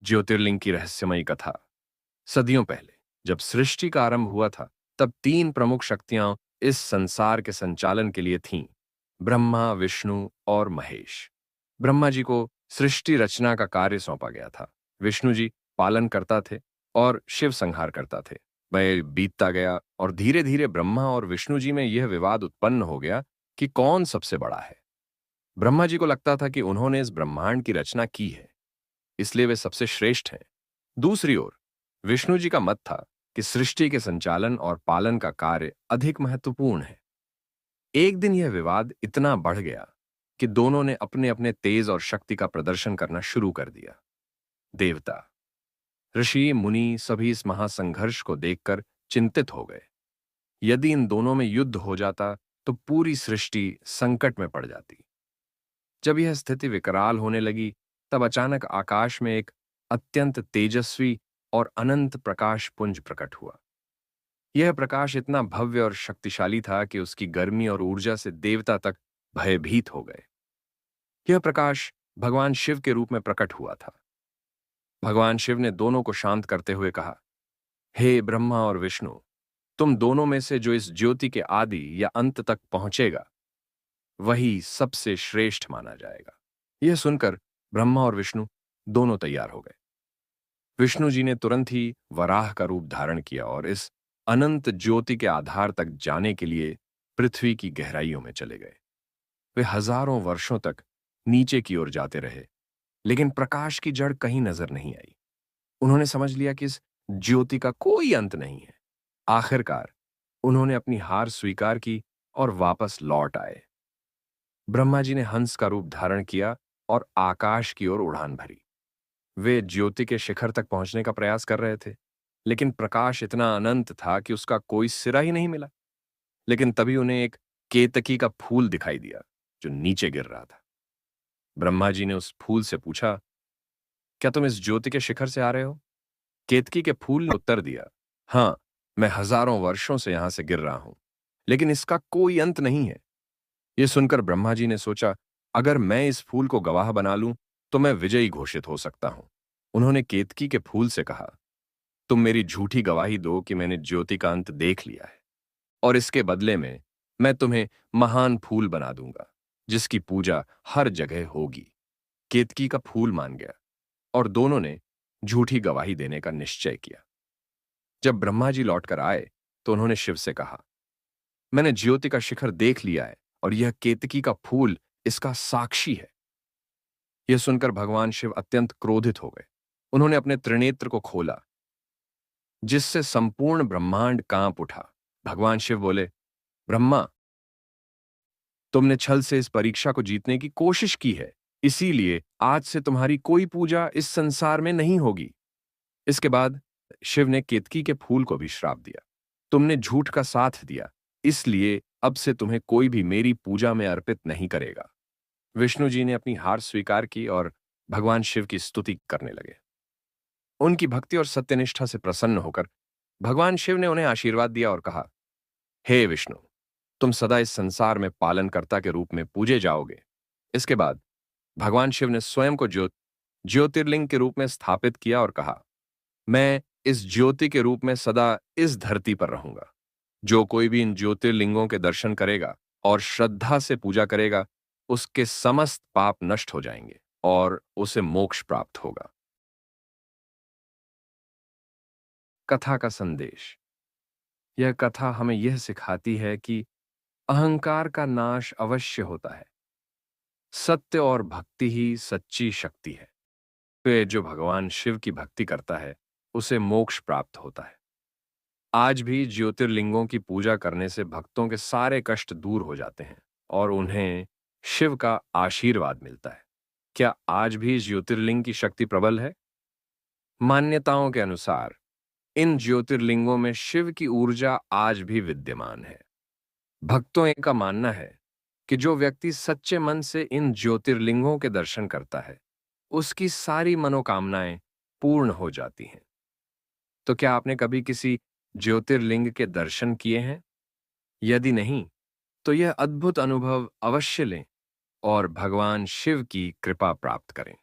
ज्योतिर्लिंग की रहस्यमयी कथा। सदियों पहले जब सृष्टि का आरंभ हुआ था, तब तीन प्रमुख शक्तियां इस संसार के संचालन के लिए थीं: ब्रह्मा, विष्णु और महेश। ब्रह्मा जी को सृष्टि रचना का कार्य सौंपा गया था। विष्णु जी पालन करता थे और शिव संहार करता थे। वह बीतता गया और धीरे धीरे ब्रह्मा और विष्णु जी में यह विवाद उत्पन्न हो गया कि कौन सबसे बड़ा है। ब्रह्मा जी को लगता था कि उन्होंने इस ब्रह्मांड की रचना की है, इसलिए वे सबसे श्रेष्ठ हैं। दूसरी ओर विष्णु जी का मत था कि सृष्टि के संचालन और पालन का कार्य अधिक महत्वपूर्ण है। एक दिन यह विवाद इतना बढ़ गया कि दोनों ने अपने अपने तेज और शक्ति का प्रदर्शन करना शुरू कर दिया। देवता, ऋषि, मुनि सभी इस महासंघर्ष को देखकर चिंतित हो गए। यदि इन दोनों में युद्ध हो जाता तो पूरी सृष्टि संकट में पड़ जाती। जब यह स्थिति विकराल होने लगी, तब अचानक आकाश में एक अत्यंत तेजस्वी और अनंत प्रकाश पुंज प्रकट हुआ। यह प्रकाश इतना भव्य और शक्तिशाली था कि उसकी गर्मी और ऊर्जा से देवता तक भयभीत हो गए। यह प्रकाश भगवान शिव के रूप में प्रकट हुआ था। भगवान शिव ने दोनों को शांत करते हुए कहा, हे ब्रह्मा और विष्णु, तुम दोनों में से जो इस ज्योति के आदि या अंत तक पहुंचेगा, वही सबसे श्रेष्ठ माना जाएगा। यह सुनकर ब्रह्मा और विष्णु दोनों तैयार हो गए। विष्णु जी ने तुरंत ही वराह का रूप धारण किया और इस अनंत ज्योति के आधार तक जाने के लिए पृथ्वी की गहराइयों में चले गए। वे हजारों वर्षों तक नीचे की ओर जाते रहे, लेकिन प्रकाश की जड़ कहीं नजर नहीं आई। उन्होंने समझ लिया कि इस ज्योति का कोई अंत नहीं है। आखिरकार उन्होंने अपनी हार स्वीकार की और वापस लौट आए। ब्रह्मा जी ने हंस का रूप धारण किया और आकाश की ओर उड़ान भरी। वे ज्योति के शिखर तक पहुंचने का प्रयास कर रहे थे, लेकिन प्रकाश इतना अनंत था कि उसका कोई सिरा ही नहीं मिला। लेकिन तभी उन्हें एक केतकी का फूल दिखाई दिया जो नीचे गिर रहा था। ब्रह्मा जी ने उस फूल से पूछा, क्या तुम इस ज्योति के शिखर से आ रहे हो? केतकी के फूल ने उत्तर दिया, हाँ, मैं हजारों वर्षों से यहां से गिर रहा हूं, लेकिन इसका कोई अंत नहीं है। यह सुनकर ब्रह्मा जी ने सोचा, अगर मैं इस फूल को गवाह बना लूं तो मैं विजयी घोषित हो सकता हूं। उन्होंने केतकी के फूल से कहा, तुम मेरी झूठी गवाही दो कि मैंने ज्योति का अंत देख लिया है, और इसके बदले में मैं तुम्हें महान फूल बना दूंगा जिसकी पूजा हर जगह होगी। केतकी का फूल मान गया और दोनों ने झूठी गवाही देने का निश्चय किया। जब ब्रह्मा जी लौटकर आए तो उन्होंने शिव से कहा, मैंने ज्योति का शिखर देख लिया है और यह केतकी का फूल इसका साक्षी है। यह सुनकर भगवान शिव अत्यंत क्रोधित हो गए। उन्होंने अपने त्रिनेत्र को खोला, जिससे संपूर्ण ब्रह्मांड कांप उठा। भगवान शिव बोले, ब्रह्मा, तुमने छल से इस परीक्षा को जीतने की कोशिश की है, इसीलिए आज से तुम्हारी कोई पूजा इस संसार में नहीं होगी। इसके बाद शिव ने केतकी के फूल को भी श्राप दिया, तुमने झूठ का साथ दिया, इसलिए अब से तुम्हें कोई भी मेरी पूजा में अर्पित नहीं करेगा। विष्णु जी ने अपनी हार स्वीकार की और भगवान शिव की स्तुति करने लगे। उनकी भक्ति और सत्यनिष्ठा से प्रसन्न होकर भगवान शिव ने उन्हें आशीर्वाद दिया और कहा, हे विष्णु, तुम सदा इस संसार में पालनकर्ता के रूप में पूजे जाओगे। इसके बाद भगवान शिव ने स्वयं को ज्योतिर्लिंग के रूप में स्थापित किया और कहा, मैं इस ज्योति के रूप में सदा इस धरती पर रहूंगा। जो कोई भी इन ज्योतिर्लिंगों के दर्शन करेगा और श्रद्धा से पूजा करेगा, उसके समस्त पाप नष्ट हो जाएंगे और उसे मोक्ष प्राप्त होगा। कथा का संदेश। यह कथा हमें यह सिखाती है कि अहंकार का नाश अवश्य होता है। सत्य और भक्ति ही सच्ची शक्ति है। तो जो भगवान शिव की भक्ति करता है, उसे मोक्ष प्राप्त होता है। आज भी ज्योतिर्लिंगों की पूजा करने से भक्तों के सारे कष्ट दूर हो जाते हैं और उन्हें शिव का आशीर्वाद मिलता है। क्या आज भी ज्योतिर्लिंग की शक्ति प्रबल है? मान्यताओं के अनुसार इन ज्योतिर्लिंगों में शिव की ऊर्जा आज भी विद्यमान है। भक्तों का मानना है कि जो व्यक्ति सच्चे मन से इन ज्योतिर्लिंगों के दर्शन करता है, उसकी सारी मनोकामनाएं पूर्ण हो जाती हैं। तो क्या आपने कभी किसी ज्योतिर्लिंग के दर्शन किए हैं? यदि नहीं, तो यह अद्भुत अनुभव अवश्य लें और भगवान शिव की कृपा प्राप्त करें।